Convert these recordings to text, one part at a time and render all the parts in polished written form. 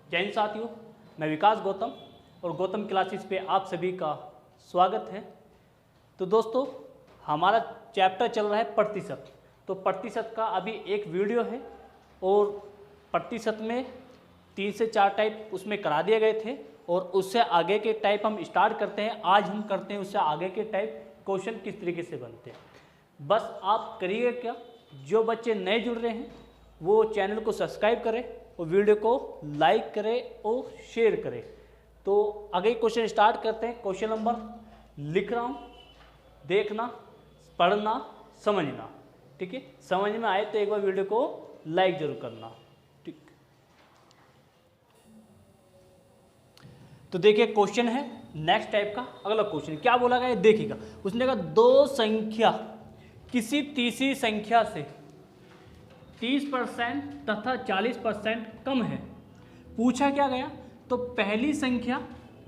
जय हिंद साथियों, मैं विकास गौतम और गौतम क्लासेस पे आप सभी का स्वागत है। तो दोस्तों, हमारा चैप्टर चल रहा है प्रतिशत। तो प्रतिशत का अभी एक वीडियो है और प्रतिशत में 3 से 4 टाइप उसमें करा दिए गए थे और उससे आगे के टाइप हम स्टार्ट करते हैं। आज हम करते हैं उससे आगे के टाइप क्वेश्चन किस तरीके से बनते हैं। बस आप करिएगा क्या, जो बच्चे नए जुड़ रहे हैं वो चैनल को सब्सक्राइब करें और वीडियो को लाइक करें और शेयर करें। तो आगे क्वेश्चन स्टार्ट करते हैं। क्वेश्चन नंबर लिख रहा हूँ, देखना, पढ़ना, समझना। ठीक है, समझ में आए तो एक बार वीडियो को लाइक जरूर करना। ठीक, तो देखिए क्वेश्चन है नेक्स्ट टाइप का। अगला क्वेश्चन क्या बोला गया देखिएगा। उसने कहा दो संख्या किसी तीसरी संख्या से 30% तथा 40% कम है। पूछा क्या गया, तो पहली संख्या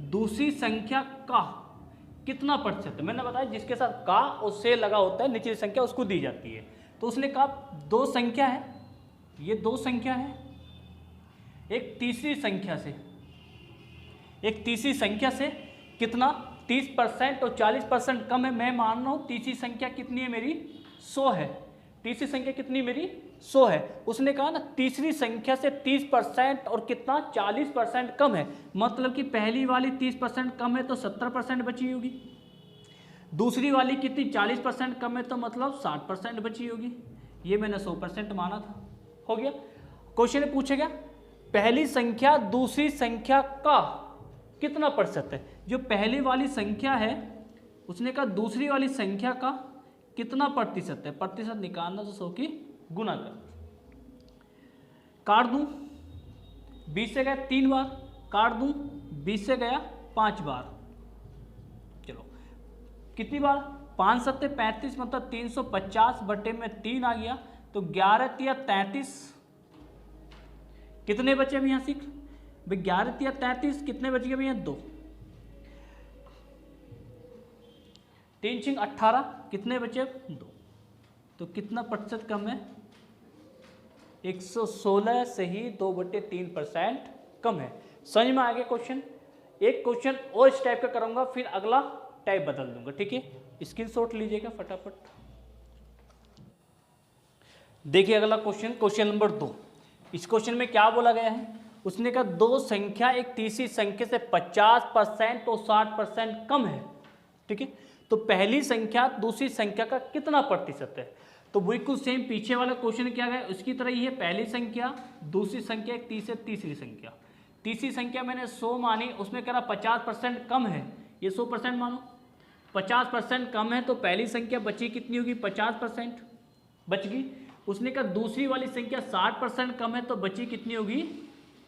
दूसरी संख्या का कितना प्रतिशत है। मैंने बताया जिसके साथ का उससे लगा होता है निचली संख्या उसको दी जाती है। तो उसने कहा दो संख्या है, ये दो संख्या है, एक तीसरी संख्या से कितना 30% और 40% कम है। मैं मान रहा हूँ तीसरी संख्या कितनी है मेरी 100 है। तीसरी संख्या कितनी मेरी 100 है। उसने कहा ना तीसरी संख्या से 30% और कितना 40% कम है। मतलब कि पहली वाली 30% कम है तो 70% बची होगी, दूसरी वाली कितनी 40% कम है तो मतलब 60% बची होगी। ये मैंने 100% माना था। हो गया। क्वेश्चन में पूछा गया पहली संख्या दूसरी संख्या का कितना प्रतिशत है। जो पहली वाली संख्या है उसने कहा दूसरी वाली संख्या का कितना प्रतिशत है। प्रतिशत निकालना तो 100 की गुना कर, काट दूं 20 से गया 3 बार, काट दूं 20 से गया 5 बार। चलो कितनी बार 5 सत्ते 35 मतलब 350 बटे में 3 आ गया। तो 11 तिया 33 कितने बचे अभी यहाँ सीख भाई 11 तिया 33 कितने बच गए भैया 2, 3 छिंग 18 कितने बचे 2। तो कितना प्रतिशत कम है 116 से ही 2/3% कम है। समझ में आ गया क्वेश्चन। एक क्वेश्चन और इस टाइप का करूंगा फिर अगला टाइप बदल दूंगा। ठीक है, स्क्रीनशॉट लीजिएगा फटाफट। देखिए अगला क्वेश्चन, क्वेश्चन नंबर 2। इस क्वेश्चन में क्या बोला गया है। उसने कहा दो संख्या एक तीसरी संख्या से 50% और 60% कम है। ठीक है, तो पहली संख्या दूसरी संख्या का कितना प्रतिशत है। तो बिल्कुल सेम पीछे वाला क्वेश्चन क्या गया उसकी तरह ही है। पहली संख्या दूसरी संख्या एक तीसरी संख्या। तीसरी संख्या मैंने 100 मानी, उसमें कह रहा 50% कम है, ये 100% मानो। 50% कम है तो पहली संख्या बची कितनी होगी 50% बच गई। उसने कहा दूसरी वाली संख्या 60% कम है तो बची कितनी होगी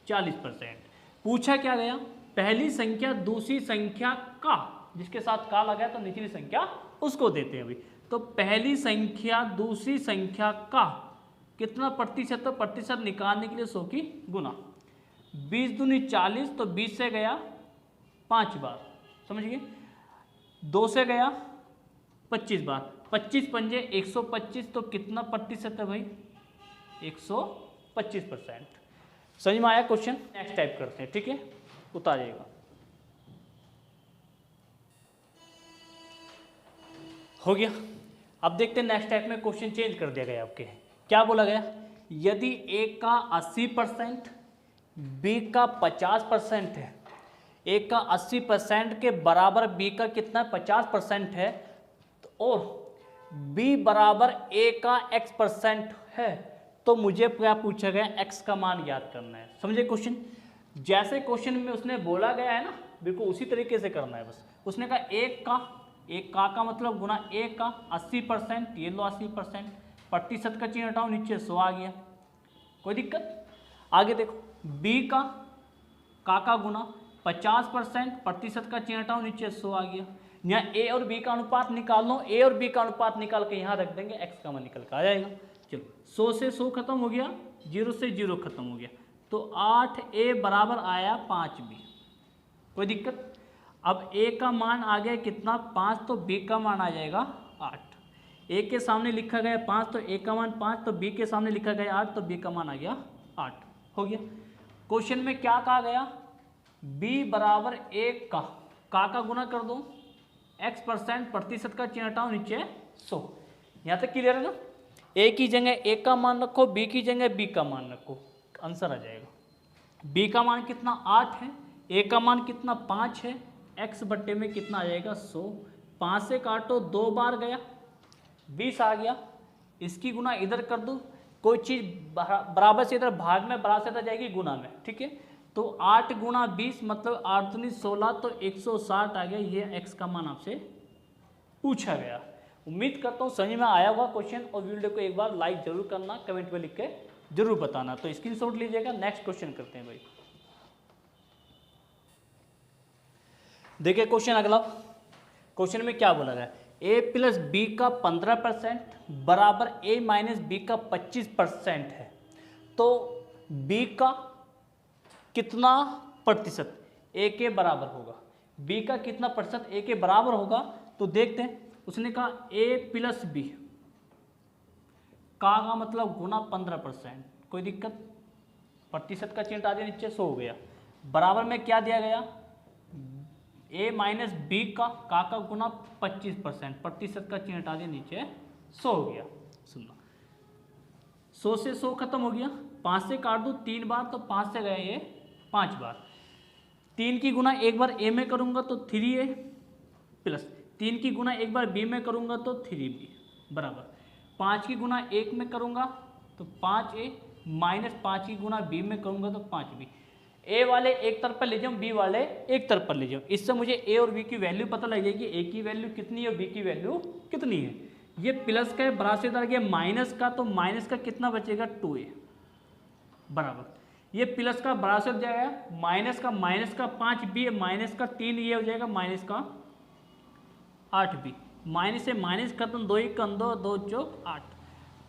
40%। पूछा क्या गया पहली संख्या दूसरी संख्या का, जिसके साथ का लगा है तो निचली संख्या उसको देते हैं अभी। तो पहली संख्या दूसरी संख्या का कितना प्रतिशत, तो प्रतिशत निकालने के लिए 100 की गुना। 20 दूनी 40 तो 20 से गया 5 बार, समझ गए। 2 से गया 25 बार, 25 पंजे 125 तो कितना प्रतिशत है भाई 125%। समझ में आया क्वेश्चन। नेक्स्ट टाइप करते हैं। ठीक है, उतारिएगा। हो गया। अब देखते हैं नेक्स्ट टाइप में क्वेश्चन चेंज कर दिया गया आपके। क्या बोला गया, यदि ए का 80% बी का 50% है, ए का 80% के बराबर बी का कितना 50% है और बी बराबर ए का x% है, तो मुझे क्या पूछा गया x का मान याद करना है। समझे क्वेश्चन। जैसे क्वेश्चन में उसने बोला गया है ना बिल्कुल उसी तरीके से करना है। बस उसने कहा एक का मतलब गुना ए का 80%, ये लो 80%, प्रतिशत का चिन्ह हटाओ नीचे 100 आ गया, कोई दिक्कत। आगे देखो बी का गुना 50%, प्रतिशत का चिन्ह हटाओ नीचे 100 आ गया। यहाँ ए और बी का अनुपात निकाल लो, ए और बी का अनुपात निकाल के यहाँ रख देंगे, एक्स का मान निकल के आ जाएगा। चलो 100 से 100 खत्म हो गया, 0 से 0 खत्म हो गया, तो 8a बराबर आया 5b, कोई दिक्कत। अब a का मान आ गया कितना 5, तो b का मान आ जाएगा 8। a के सामने लिखा गया 5 तो a का मान 5, तो b के सामने लिखा गया 8 तो b का मान आ गया 8। हो गया। क्वेश्चन में क्या कहा गया, b बराबर 1 का गुना कर दो, x% प्रतिशत का चिन्ह हटाओ, नीचे 100। यहाँ तक क्लियर है ना। a की जगह 1 का मान रखो, b की जगह b का मान रखो, आंसर आ जाएगा। b का मान कितना 8 है, a का मान कितना 5 है, x बट्टे में कितना आ जाएगा 100। 5 से काटो, 2 बार गया 20 आ गया। इसकी गुना इधर कर दो, कोई चीज़ बराबर से इधर भाग में, बराबर से इधर जाएगी गुना में, ठीक है। तो 8 गुना 20 मतलब 8 दूनी 16, तो 160 आ गया। ये x का मान आपसे पूछा गया। उम्मीद करता हूँ समझ में आया होगा क्वेश्चन, और वीडियो को एक बार लाइक जरूर करना, कमेंट में लिख के जरूर बताना। तो स्क्रीनशॉट लीजिएगा। नेक्स्ट क्वेश्चन करते हैं भाई। देखिए क्वेश्चन अगला, क्वेश्चन में क्या बोला गया, a प्लस बी का 15% बराबर a माइनस बी का 25% है। तो b का कितना प्रतिशत a के बराबर होगा, b का कितना प्रतिशत a के बराबर होगा। तो देखते हैं, उसने कहा a प्लस बी का मतलब गुना 15%, कोई दिक्कत, प्रतिशत का चिन्ह आगे नीचे 100 हो गया। बराबर में क्या दिया गया, a माइनस बी का गुना 25%, प्रतिशत का चिन्ह हटा दिया, नीचे 100 हो गया। सुनना, 100 से 100 खत्म हो गया, 5 से काट दो 3 बार, तो 5 से गया ये 5 बार। 3 की गुना एक बार a में करूँगा तो 3a प्लस 3 की गुना एक बार b में करूँगा तो 3b बराबर 5 की गुना 1 में करूँगा तो 5a माइनस 5 की गुना b में करूँगा तो 5b। a वाले एक तरफ पर ले जाऊँ, b वाले एक तरफ पर ले जाऊँ। इससे मुझे a और b की वैल्यू पता लग जाएगी, a की वैल्यू कितनी है और b की वैल्यू कितनी है। ये प्लस का है, बराबर से इधर गया माइनस का, तो माइनस का कितना बचेगा 2a बराबर, ये प्लस का बराबर से जाएगा माइनस का 5b है, माइनस का 3 ये हो जाएगा माइनस का 8b, माइनस से माइनस खत्म, 2 1 2 2 चौक 8।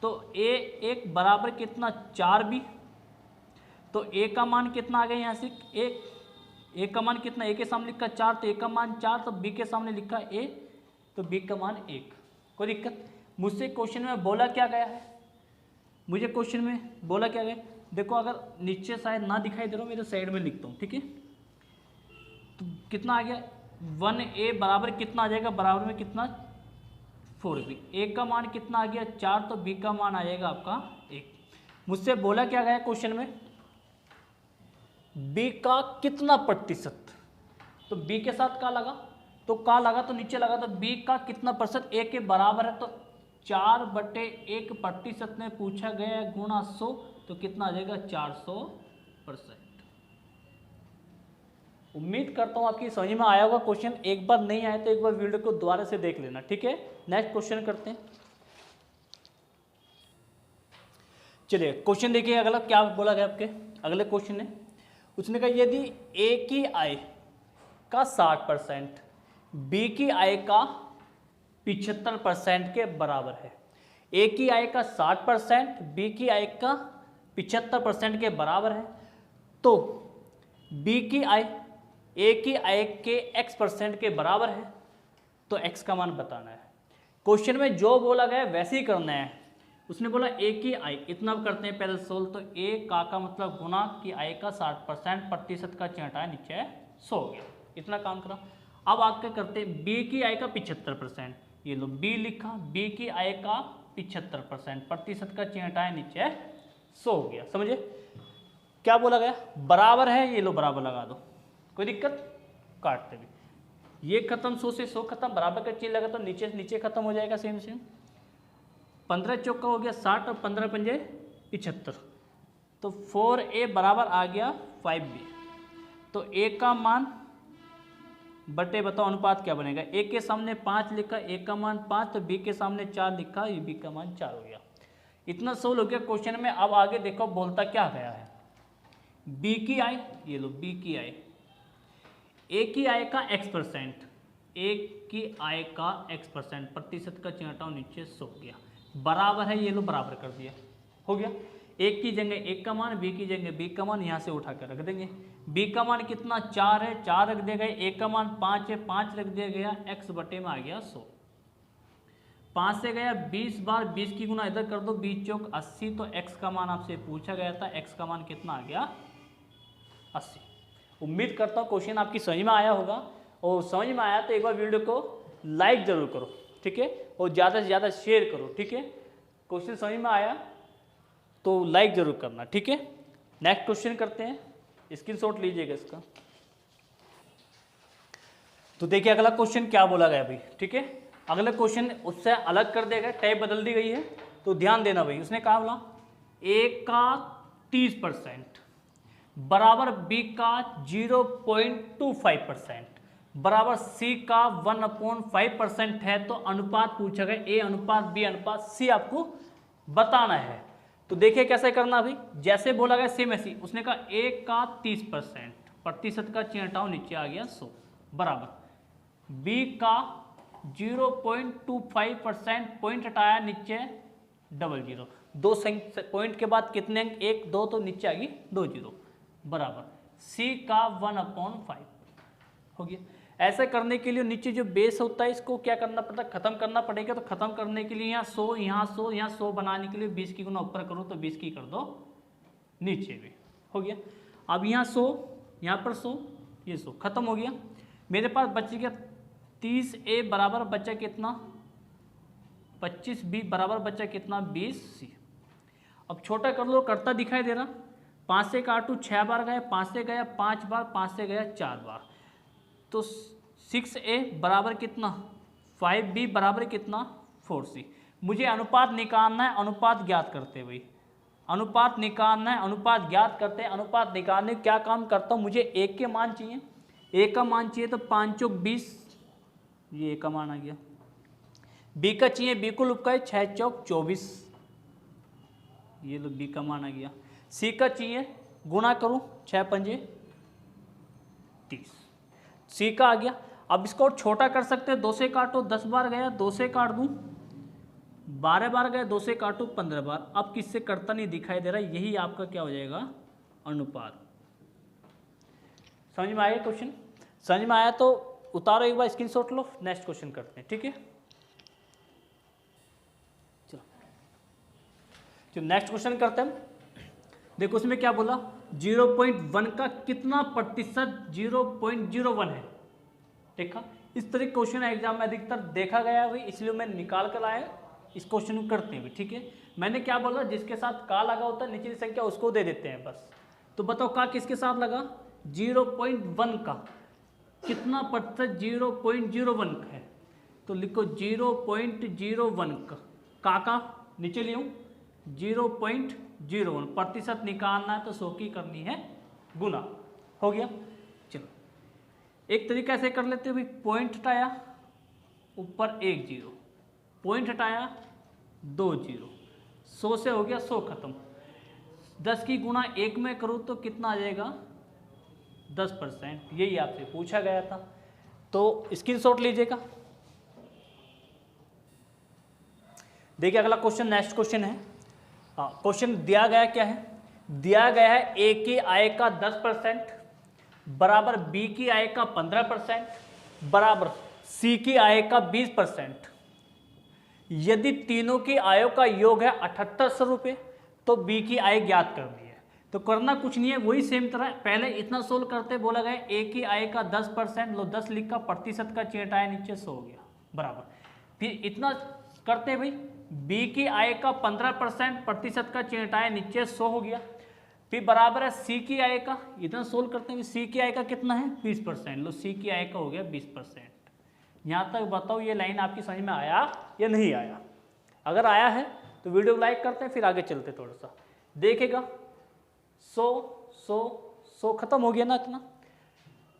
तो a एक बराबर कितना 4b, तो a का मान कितना आ गया यहाँ से, a का मान कितना, a के सामने लिखा 4, तो a का मान 4, तो b के सामने लिखा a, तो b का मान 1। कोई दिक्कत। मुझसे क्वेश्चन में बोला क्या गया है, मुझे क्वेश्चन में बोला क्या गया, देखो अगर नीचे शायद ना दिखाई दे रहा, मेरे साइड में लिखता हूँ, ठीक है। तो कितना आ गया 1a बराबर कितना आ जाएगा, बराबर में कितना 4b, a का मान कितना आ गया 4, तो b का मान आ जाएगा आपका 1। मुझसे बोला क्या गया क्वेश्चन में, b का कितना प्रतिशत, तो b के साथ का लगा, तो का लगा तो नीचे लगा, तो b का कितना प्रतिशत a के बराबर है, तो 4/1 प्रतिशत में पूछा गया है गुणा 100, तो कितना आ जाएगा 400%। उम्मीद करता हूँ आपकी समझ में आया होगा क्वेश्चन। एक बार नहीं आया तो एक बार वीडियो को दोबारा से देख लेना, ठीक है। नेक्स्ट क्वेश्चन करते हैं। चलिए क्वेश्चन देखिए अगला क्या बोला गया आपके अगले क्वेश्चन ने, उसने कहा यदि a की आय का 60% b की आय का 75% के बराबर है, a की आय का 60% b की आय का 75% के बराबर है, तो b की आय a की आय के x% के बराबर है, तो x का मान बताना है। क्वेश्चन में जो बोला गया वैसे ही करना है। उसने बोला a की आय, इतना करते हैं पहले सोल्व, तो a का मतलब गुना की आय का 60%, प्रतिशत का चिन्ह हटाया, नीचे 100 हो गया, इतना काम करा। अब आगे करते हैं b की आय का 75%, ये लो b लिखा, b की आय का 75%, प्रतिशत का चिन्ह हटाया, नीचे 100 हो गया। समझे क्या बोला गया, बराबर है, ये लो बराबर लगा दो, कोई दिक्कत, काटते भी, ये खत्म 100 से 100 खत्म, बराबर का चिन्ह लगा तो नीचे नीचे खत्म हो जाएगा, सेम सेम। 15 चौका हो गया 60 और 15 पंजे 75, तो 4a बराबर आ गया 5b। तो a का मान बटे बताओ अनुपात क्या बनेगा, a के सामने 5 लिखा, a का मान 5, तो b के सामने 4 लिखा, ये b का मान 4 हो गया। इतना सोल्व हो गया क्वेश्चन में। अब आगे देखो बोलता क्या गया है, b की आय, ये लो b की आय, a की आय का x%, a की आय का x%, प्रतिशत का चिन्ह हटाओ, नीचे 100 हो गया, बराबर है, ये लो बराबर कर दिया, हो गया। एक की जगह एक का मान, b की जगह b का मान, यहाँ से उठा कर रख देंगे। b का मान कितना 4 है, 4 रख दिया गया, a का मान 5 है, 5 रख दिया गया, x बटे में आ गया 100। 5 से गया 20 बार, 20 की गुना इधर कर दो, 20 चौक 80, तो x का मान आपसे पूछा गया था, x का मान कितना आ गया 80। उम्मीद करता हूँ क्वेश्चन आपकी समझ में आया होगा, और समझ में आया तो एक बार वीडियो को लाइक ज़रूर करो, ठीक है, और ज़्यादा से ज़्यादा शेयर करो, ठीक है। क्वेश्चन समझ में आया तो लाइक ज़रूर करना, ठीक है। नेक्स्ट क्वेश्चन करते हैं, स्क्रीनशॉट लीजिएगा इसका। तो देखिए अगला क्वेश्चन क्या बोला गया भाई, ठीक है। अगला क्वेश्चन उससे अलग कर दिया गया, टाइप बदल दी गई है, तो ध्यान देना भाई। उसने कहा बोला ए का 30% बराबर बी का 0.25% बराबर सी का 1/5% है, तो अनुपात पूछा गया ए अनुपात बी अनुपात सी आपको बताना है। तो देखिए कैसे करना भाई, जैसे बोला गया सेम ऐसी। उसने कहा ए का 30%, प्रतिशत का चिन्ह हटाओ, नीचे आ गया 100 बराबर बी का 0.25% पॉइंट हटाया, नीचे 00, दो पॉइंट के बाद कितने अंक, 1 2, तो नीचे आ गई 2 0 बराबर सी का 1/5 हो गया। ऐसा करने के लिए नीचे जो बेस होता है इसको क्या करना पड़ता है, खत्म करना पड़ेगा। तो खत्म करने के लिए यहाँ 100 यहाँ 100 यहाँ 100 बनाने के लिए 20 की गुना ऊपर करो तो 20 की कर दो नीचे भी, हो गया। अब यहाँ 100 यहाँ पर 100 ये 100 खत्म हो गया। मेरे पास बच गया 30A बराबर बचा कितना 25B बराबर बचा कितना 20C। अब छोटा कर लो, करता दिखाई दे रहा, 5 से काटू 6 बार गया, 5 से गया 5 बार, 5 से गया 4 बार, तो 6A बराबर कितना 5B बराबर कितना 4C। मुझे अनुपात निकालना है, अनुपात ज्ञात करते हैं भाई, अनुपात निकालना है, अनुपात ज्ञात करते हैं। अनुपात निकालने क्या काम करता हूँ, मुझे एक के मान चाहिए, एक का मान चाहिए तो 5 चौक 20, ये एक का मान आ गया। बी का चाहिए, बी को लुपका है 6 चौक 24, ये लो बी का मान आ गया। सी का चाहिए, गुणा करूं 6 पंजे 30, सी का आ गया। अब इसको और छोटा कर सकते हैं, 2 से काटो 10 बार गया, 2 से काट दूं 12 बार गया, 2 से काटो 15 बार। अब किससे करता नहीं दिखाई दे रहा, यही आपका क्या हो जाएगा अनुपात। समझ में आया क्वेश्चन, समझ में आया तो उतारो एक बार स्क्रीनशॉट लो, नेक्स्ट क्वेश्चन करते हैं, ठीक है। चलो नेक्स्ट क्वेश्चन करते हैं। देखो उसमें क्या बोला, 0.1 का कितना प्रतिशत 0.01 है। देखा इस तरह क्वेश्चन एग्जाम में अधिकतर देखा गया है भाई, इसलिए मैं निकाल कर लाया, इस क्वेश्चन को करते हैं, ठीक है। मैंने क्या बोला, जिसके साथ का लगा होता है निचली संख्या उसको दे देते हैं बस। तो बताओ का किसके साथ लगा, 0.1 का कितना प्रतिशत 0.01 है, तो लिखो 0.01 का नीचे लियो 0.01 प्रतिशत निकालना है तो 100 की करनी है गुना, हो गया। चलो एक तरीका से कर लेते हैं भाई, पॉइंट हटाया ऊपर 1 0, पॉइंट हटाया 2 0, 100 से हो गया 100 खत्म। 10 की गुना 1 में करूँ तो कितना आ जाएगा 10%, यही आपसे पूछा गया था, तो स्क्रीनशॉट लीजिएगा। देखिए अगला क्वेश्चन, नेक्स्ट क्वेश्चन है। क्वेश्चन दिया गया क्या है, दिया गया है ए की आय का 10% बराबर बी की आय का 15% बराबर सी की आय का 20%। यदि तीनों की आयों का योग है 7800 रुपये, तो बी की आय ज्ञात करनी है। तो करना कुछ नहीं है, वही सेम तरह पहले इतना सोल्व करते, बोला गया ए की आय का 10%, लो 10 लिखा, प्रतिशत का चिन्ह आया नीचे 100 हो गया बराबर। फिर इतना करते भाई, बी की आय का 15%, प्रतिशत का चिन्ह आया नीचे 100 हो गया। फिर बराबर है सी की आय का, इतना सोल्व करते हैं, सी की आय का कितना है 20%, लो सी की आय का हो गया 20%। यहाँ तक बताओ ये लाइन आपकी समझ में आया या नहीं आया। अगर आया है तो वीडियो लाइक करते हैं, फिर आगे चलते थोड़ा सा देखेगा। 100 खत्म हो गया ना इतना।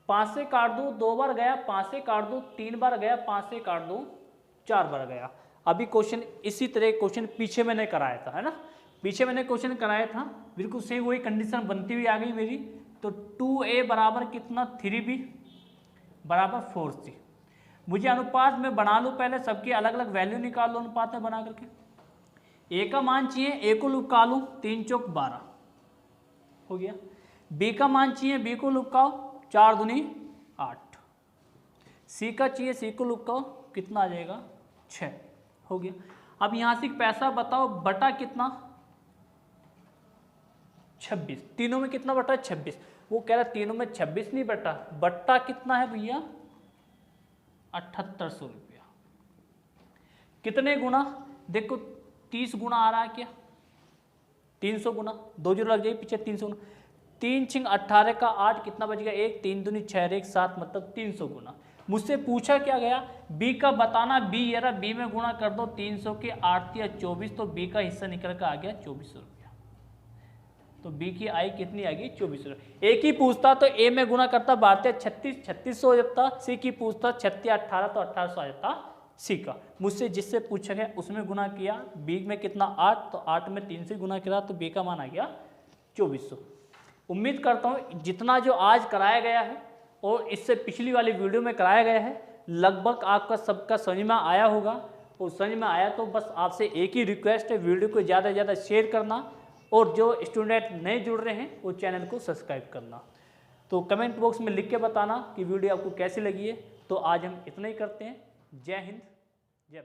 5 से काट दो 2 बार गया, 5 से काट दो 3 बार गया, 5 से काट दो 4 बार गया। अभी क्वेश्चन इसी तरह क्वेश्चन पीछे मैंने कराया था, है ना, पीछे मैंने क्वेश्चन कराया था, बिल्कुल सेम वही कंडीशन बनती हुई आ गई मेरी। तो 2a बराबर कितना 3b बराबर 4c। मुझे अनुपात में बना लूँ, पहले सबकी अलग अलग वैल्यू निकाल लो अनुपात में बना करके। ए का मान चाहिए, ए को लुका लूँ 3 चौक 12 हो गया। बी का मान चाहिए, बी को लुकाओ 4 दूनी 8। सी का चाहिए, सी को लुकाओ कितना आ जाएगा 6 हो गया। अब यहाँ से पैसा बताओ बटा कितना 26, तीनों में कितना बटा है 26। वो कह रहा है तीनों में 26 नहीं बटा, बट्टा कितना है भैया 7800 रुपया। कितने गुना, देखो 30 गुना आ रहा है क्या, 300 गुना, 2 जीरो लग जाएगी पीछे, 300 गुना, 3 छिंग 18 का 8 कितना बचेगा 1, 3 दूनी 6 1 7 मतलब 300 गुना। मुझसे पूछा क्या गया बी का बताना, बी ये रहा, बी में गुणा कर दो 300 के 8 या 24, तो बी का हिस्सा निकल कर आ गया 2400 रुपया। तो बी की आई कितनी आ गई 2400 रुपया। ए की पूछता तो ए में गुणा करता 12 36 3600 हो जाता, सी की पूछता 36 18 तो 1800 आ जाता सी का। मुझसे जिससे पूछा गया उसमें गुना किया, बी में कितना 8, तो 8 में 3 से गुना किया तो बी का मान आ गया 2400। उम्मीद करता हूँ जितना जो आज कराया गया है और इससे पिछली वाली वीडियो में कराया गया है लगभग आपका सबका समझ में आया होगा। और समझ में आया तो बस आपसे एक ही रिक्वेस्ट है, वीडियो को ज़्यादा से ज़्यादा शेयर करना और जो स्टूडेंट नए जुड़ रहे हैं वो चैनल को सब्सक्राइब करना। तो कमेंट बॉक्स में लिख के बताना कि वीडियो आपको कैसी लगी है। तो आज हम इतना ही करते हैं। जय हिंद, जय